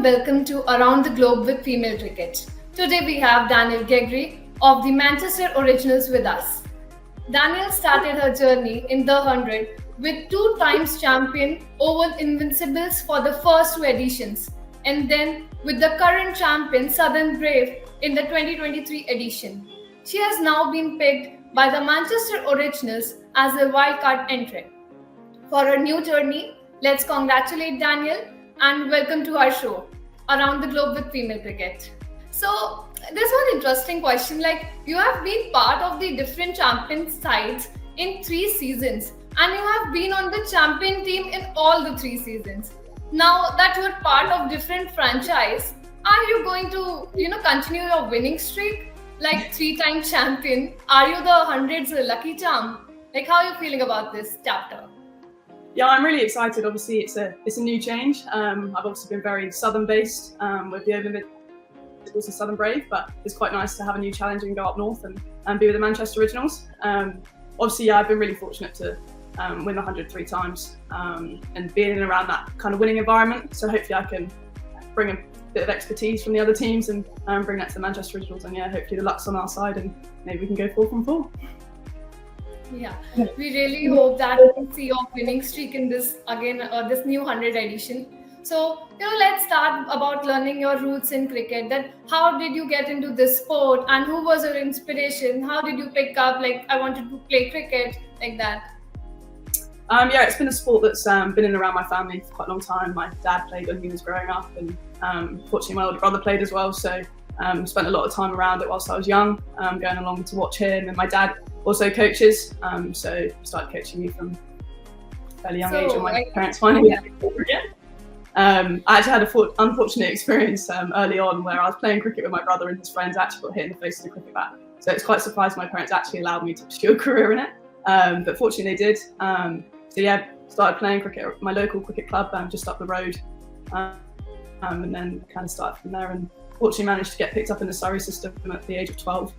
and welcome to Around the Globe with Female Cricket. Today we have Danielle Gregory of the Manchester Originals with us. Danielle started her journey in the 100 with 2 times champion Oval Invincibles for the first 2 editions, and then with the current champion Southern Brave in the 2023 edition. She has now been picked by the Manchester Originals as a wildcard entrant. For her new journey, let's congratulate Danielle and welcome to our show, Around the Globe with Female Cricket. So, there's one interesting question, like you have been part of the different champion sides in 3 seasons and you have been on the champion team in all the 3 seasons. Now that you're part of different franchise, are you going to, continue your winning streak? Like 3-time champion, are you the 100's lucky charm? Like how are you feeling about this chapter? Yeah, I'm really excited. Obviously, it's a new change. I've obviously been very Southern based with the Oval Invincibles and Southern Brave, but it's quite nice to have a new challenge and go up north and be with the Manchester Originals. Obviously, I've been really fortunate to win the 100 3 times and being around that kind of winning environment. So hopefully I can bring a bit of expertise from the other teams and bring that to the Manchester Originals. And yeah, hopefully the luck's on our side and maybe we can go 4 from 4. Yeah, we really hope that we can see your winning streak in this this new 100 edition. So, let's start about learning your roots in cricket. That how did you get into this sport and who was your inspiration? How did you pick up, like, I wanted to play cricket, like that? Yeah, it's been a sport that's been in around my family for quite a long time. My dad played when he was growing up and fortunately my older brother played as well. So spent a lot of time around it whilst I was young, going along to watch him, and my dad also coaches, so started coaching me from a fairly young age when my parents finally let me play cricket. I actually had an unfortunate experience early on where I was playing cricket with my brother and his friends actually got hit in the face with a cricket bat. So it's quite surprised my parents actually allowed me to pursue a career in it, but fortunately they did. So yeah, started playing cricket at my local cricket club just up the road, and then kind of started from there and fortunately managed to get picked up in the Surrey system at the age of 12.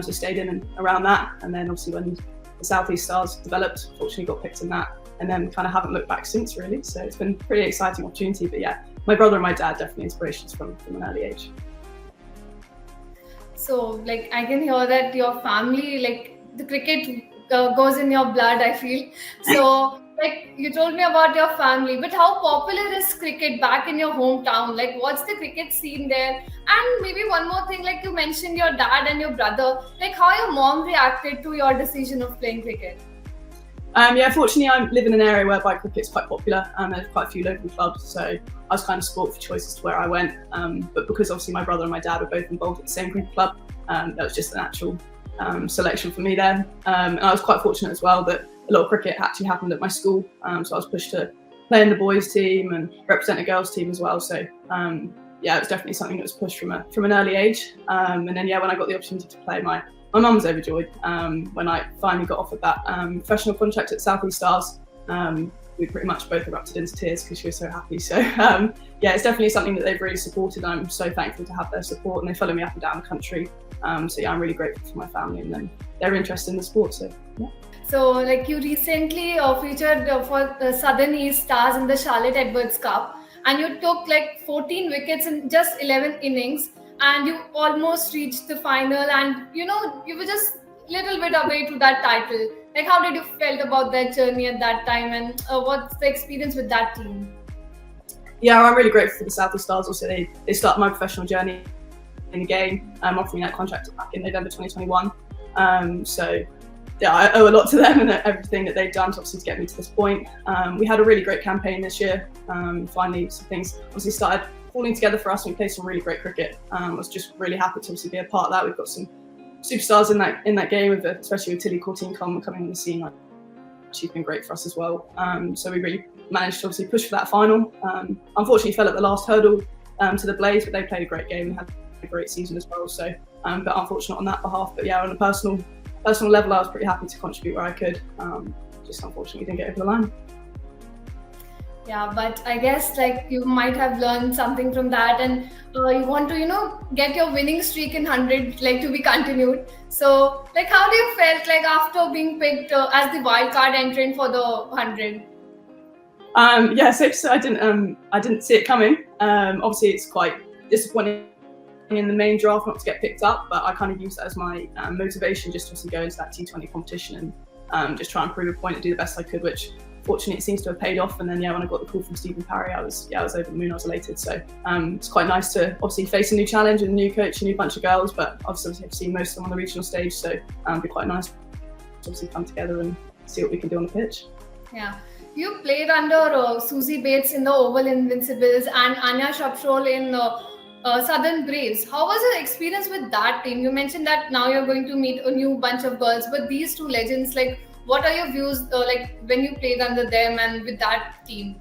So stayed in and around that, and then obviously when the South East Stars developed, fortunately got picked in that, and then kind of haven't looked back since really. So it's been a pretty exciting opportunity. But yeah, my brother and my dad definitely inspirations from an early age. So like I can hear that your family, like the cricket goes in your blood, I feel. So like you told me about your family, but how popular is cricket back in your hometown? Like what's the cricket scene there? And maybe one more thing, like you mentioned your dad and your brother, like how your mom reacted to your decision of playing cricket? Yeah, fortunately I live in an area whereby cricket's quite popular and there's quite a few local clubs, so I was kind of spoilt for choices to where I went, but because obviously my brother and my dad were both involved at the same cricket club, that was just a natural selection for me there. And I was quite fortunate as well that a lot of cricket actually happened at my school, so I was pushed to play in the boys team and represent the girls team as well. So yeah, it was definitely something that was pushed from an early age. And then yeah, when I got the opportunity to play, my mum was overjoyed when I finally got offered that professional contract at South East Stars. We pretty much both erupted into tears because she was so happy. So yeah, it's definitely something that they've really supported. I'm so thankful to have their support, and they follow me up and down the country. So yeah, I'm really grateful for my family and then their interest in the sport. So yeah. So like you recently featured for the Southern East Stars in the Charlotte Edwards Cup, and you took like 14 wickets in just 11 innings, and you almost reached the final, and you were just a little bit away to that title. Like how did you felt about that journey at that time, and what's the experience with that team? Yeah, I'm really grateful for the South East Stars. Also, they started my professional journey in the game, offering that contract back in November 2021. So yeah, I owe a lot to them and everything that they've done to obviously to get me to this point. We had a really great campaign this year. Finally, some things obviously started falling together for us, and we played some really great cricket. I was just really happy to obviously be a part of that. We've got some superstars in that game, especially with Tilly Courtine-Coleman coming on the scene. She's been great for us as well. So we really managed to obviously push for that final. Unfortunately, fell at the last hurdle to the Blaze, but they played a great game and had a great season as well. So, but unfortunate on that behalf. But yeah, on a personal level, I was pretty happy to contribute where I could. Just unfortunately didn't get over the line. Yeah, but I guess like you might have learned something from that, and you want to get your winning streak in 100 like to be continued. So like how do you felt like after being picked as the wildcard entrant for the 100? Yeah, so I didn't see it coming. Obviously, it's quite disappointing in the main draft not to get picked up, but I kind of use that as my motivation just to go into that T20 competition and just try and prove a point and do the best I could, which fortunately it seems to have paid off. And then when I got the call from Stephen Parry, I was over the moon. I was elated. So it's quite nice to obviously face a new challenge and a new coach, a new bunch of girls, but obviously I've seen most of them on the regional stage, so it'd be quite nice to obviously come together and see what we can do on the pitch. Yeah. You played under Susie Bates in the Oval Invincibles and Anya Shapshol in Southern Braves. How was your experience with that team? You mentioned that now you're going to meet a new bunch of girls, but these two legends, like, what are your views like when you played under them and with that team?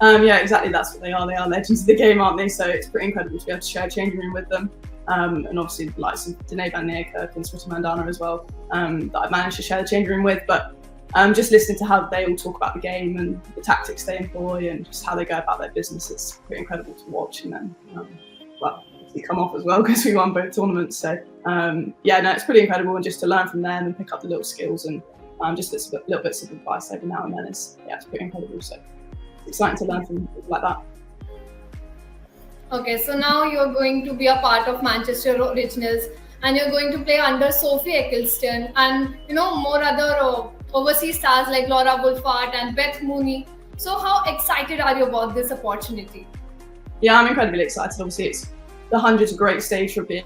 Yeah, exactly. That's what they are. They are legends of the game, aren't they? So it's pretty incredible to be able to share a changing room with them. And obviously the likes of Danae Van Neerkerk and Smriti Mandana as well, that I've managed to share the changing room with. But just listening to how they all talk about the game and the tactics they employ and just how they go about their business, it's pretty incredible to watch. And then, we come off as well because we won both tournaments. So it's pretty incredible, and just to learn from them and pick up the little skills and just little bits of advice every now and then it's pretty incredible. So it's exciting to learn from people like that. Okay, so now you're going to be a part of Manchester Originals and you're going to play under Sophie Eccleston and more other overseas stars like Laura Wolfart and Beth Mooney. So how excited are you about this opportunity? Yeah, I'm incredibly excited. Obviously, it's the 100's a great stage for being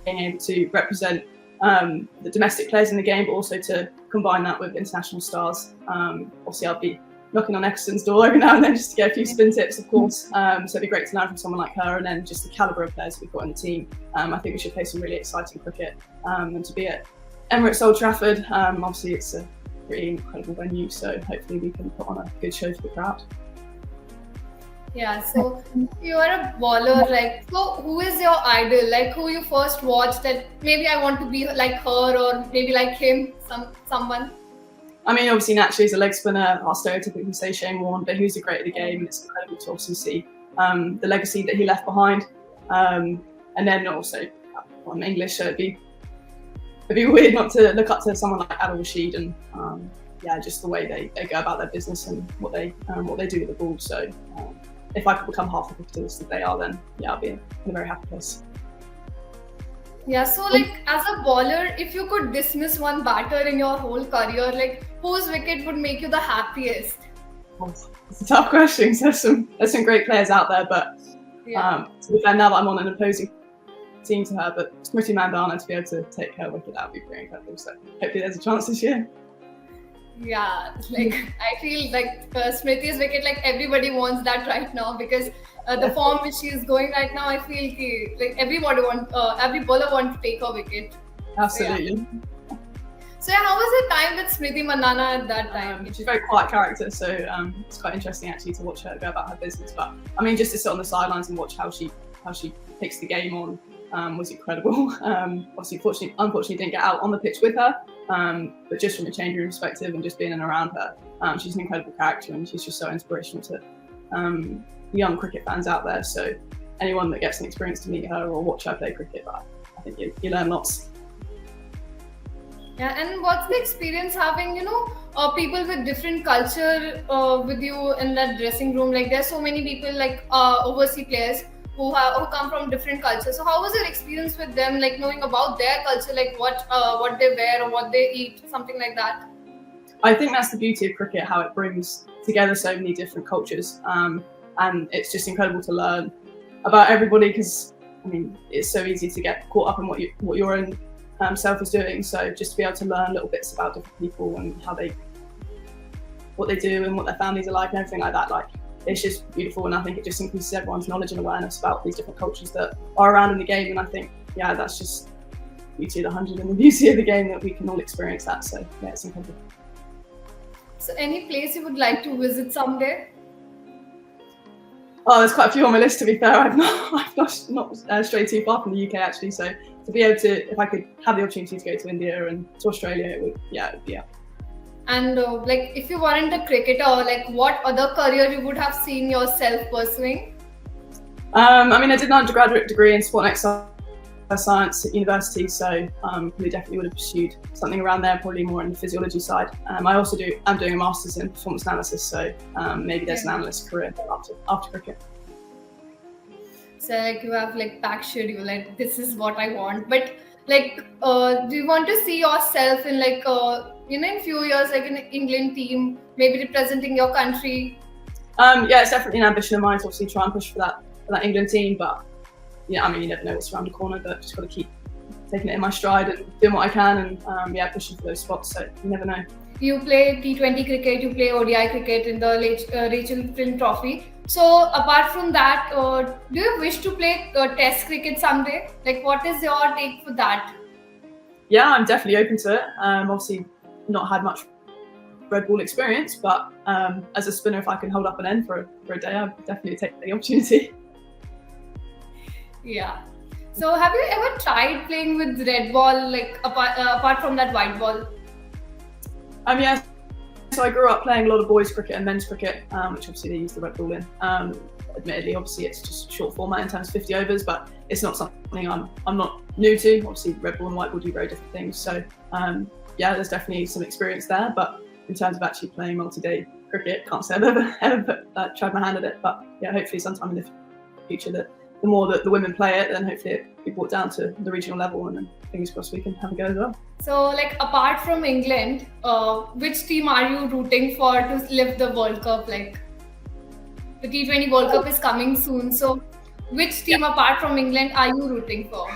able to represent the domestic players in the game, but also to combine that with international stars. Obviously, I'll be knocking on Eccleston's door every now and then just to get a few spin tips, of course. So it'd be great to learn from someone like her, and then just the calibre of players we've got in the team. I think we should play some really exciting cricket, and to be at Emirates Old Trafford, obviously it's a pretty incredible venue, so hopefully we can put on a good show for the crowd. Yeah, so you are a baller, so who is your idol? Like, who you first watched that maybe I want to be like her or maybe like him, someone? I mean, obviously, naturally, as a leg spinner, I'll stereotypically say Shane Warne, but who's great at the game, and it's incredible to obviously see the legacy that he left behind. And then also, I'm English, so it'd be weird not to look up to someone like Adil Rashid and just the way they go about their business and what they do with the ball. So if I could become half the cricketers that they are, then I'll be in a very happy place. Yeah, so like as a bowler, if you could dismiss one batter in your whole career, like whose wicket would make you the happiest? It's a tough question. There's some great players out there, but to be fair, now that I'm on an opposing team to her, but Smriti Mandana, to be able to take her wicket, that would be pretty incredible. So hopefully there's a chance this year. Yeah, like I feel like Smriti's wicket, like everybody wants that right now because the form which she's going right now, I feel like every bowler wants to take her wicket. Absolutely. So how was the time with Smriti Mandana at that time? She's a very quiet character, so it's quite interesting actually to watch her go about her business. But I mean, just to sit on the sidelines and watch how she takes the game on was incredible. Obviously, unfortunately, didn't get out on the pitch with her, but just from a changing room perspective and just being in and around her, she's an incredible character and she's just so inspirational to young cricket fans out there. So anyone that gets an experience to meet her or watch her play cricket, I think you learn lots. Yeah, and what's the experience having, people with different culture with you in that dressing room? Like there's so many people like overseas players who come from different cultures. So how was your experience with them, like knowing about their culture, like what they wear or what they eat, something like that? I think that's the beauty of cricket, how it brings together so many different cultures. And it's just incredible to learn about everybody because, I mean, it's so easy to get caught up in what your own self is doing. So just to be able to learn little bits about different people and what they do and what their families are like and everything like that, like it's just beautiful. And I think it just increases everyone's knowledge and awareness about these different cultures that are around in the game. And I think, that's just the beauty of the 100 and the beauty of the game that we can all experience that. So it's incredible. So any place you would like to visit someday? Oh, there's quite a few on my list, to be fair. I've not strayed too far from the UK actually. So to be able to, if I could have the opportunity to go to India and to Australia, it would be. And like, if you weren't a cricketer, like what other career you would have seen yourself pursuing? I mean, I did an undergraduate degree in sport and exercise science at university, so we definitely would have pursued something around there, probably more on the physiology side. I'm doing a master's in performance analysis, so maybe there's an analyst career after cricket. So like you have like packed schedule, like this is what I want. But like, do you want to see yourself in like, in few years, like in an England team, maybe representing your country? Yeah, it's definitely an ambition of mine to obviously try and push for that England team. But yeah, I mean, you never know what's around the corner. But just got to keep taking it in my stride and doing what I can, and pushing for those spots. So you never know. You play T20 cricket, you play ODI cricket in the Rachel Flynn Trophy. So apart from that, do you wish to play Test cricket someday? Like, what is your take for that? Yeah, I'm definitely open to it. Obviously, not had much red ball experience, but as a spinner, if I can hold up an end for a day, I'd definitely take the opportunity. Yeah. So have you ever tried playing with red ball, like apart from that white ball? Yeah. So I grew up playing a lot of boys cricket and men's cricket, which obviously they use the red ball in. Admittedly, obviously it's just short format in terms of 50 overs, but it's not something I'm not new to. Obviously, red ball and white ball do very different things. So there's definitely some experience there. But in terms of actually playing multi-day cricket, can't say I've ever tried my hand at it. But yeah, hopefully sometime in the future that the more that the women play it, then hopefully it be brought down to the regional level, and then fingers crossed we can have a go as well. So, like, apart from England, which team are you rooting for to lift the World Cup? Like, the T20 World Cup is coming soon. So, which team apart from England are you rooting for?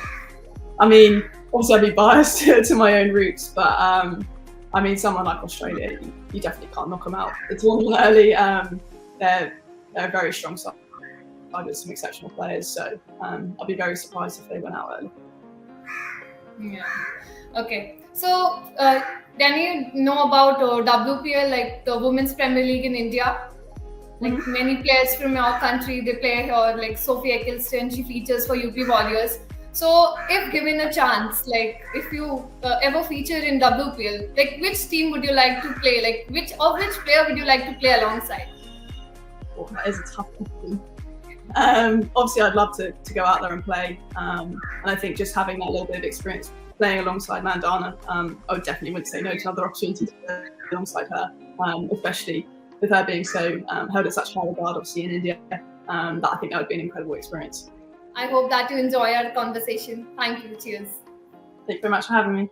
I mean, obviously I'd be biased to my own roots, but I mean, someone like Australia, you definitely can't knock them out. The tournament early, they're a very strong side with some exceptional players, so I'd be very surprised if they went out early. Yeah. Okay. So, can you know about WPL, like the Women's Premier League in India? Like many players from your country, they play here. Like Sophie Eccleston, she features for UP Warriors. So, if given a chance, like if you ever feature in WPL, like which team would you like to play? Like which player would you like to play alongside? Well, that is a tough question. Obviously, I'd love to go out there and play, and I think just having that little bit of experience playing alongside Mandana, I would definitely wouldn't say no to another opportunity to play alongside her, especially with her being so held at such high regard, obviously in India. That I think that would be an incredible experience. I hope that you enjoy our conversation. Thank you. Cheers. Thank you very much for having me.